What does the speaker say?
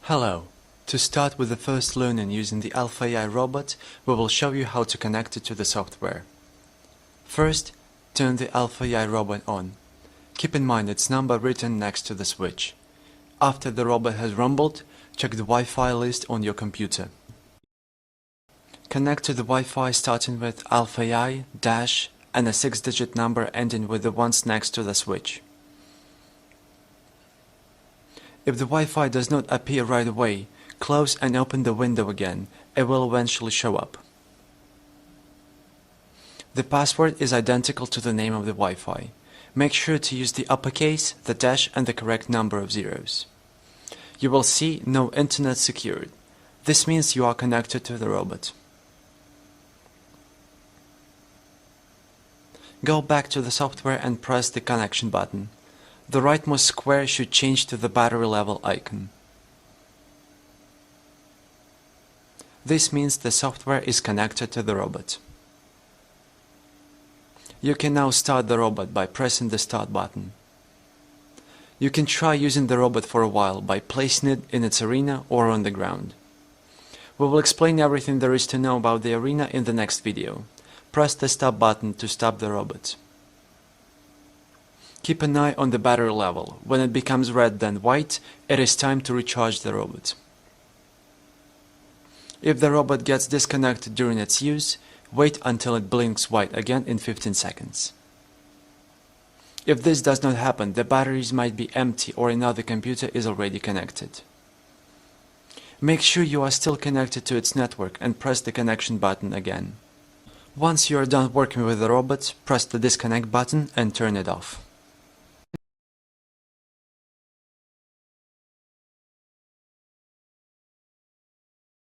Hello. To start with the first learning using the AlphAI robot, we will show you how to connect it to the software. First, turn the AlphAI robot on. Keep in mind its number written next to the switch. After the robot has rumbled, check the Wi-Fi list on your computer. Connect to the Wi-Fi starting with AlphAI, dash, and a 6-digit number ending with the ones next to the switch. If the Wi-Fi does not appear right away, close and open the window again. It will eventually show up. The password is identical to the name of the Wi-Fi. Make sure to use the uppercase, the dash, and the correct number of zeros. You will see no internet secured. This means you are connected to the robot. Go back to the software and press the connection button. The rightmost square should change to the battery level icon. This means the software is connected to the robot. You can now start the robot by pressing the start button. You can try using the robot for a while by placing it in its arena or on the ground. We will explain everything there is to know about the arena in the next video. Press the stop button to stop the robot. Keep an eye on the battery level. When it becomes red then white, it is time to recharge the robot. If the robot gets disconnected during its use, wait until it blinks white again in 15 seconds. If this does not happen, the batteries might be empty or another computer is already connected. Make sure you are still connected to its network and press the connection button again. Once you are done working with the robot, press the disconnect button and turn it off.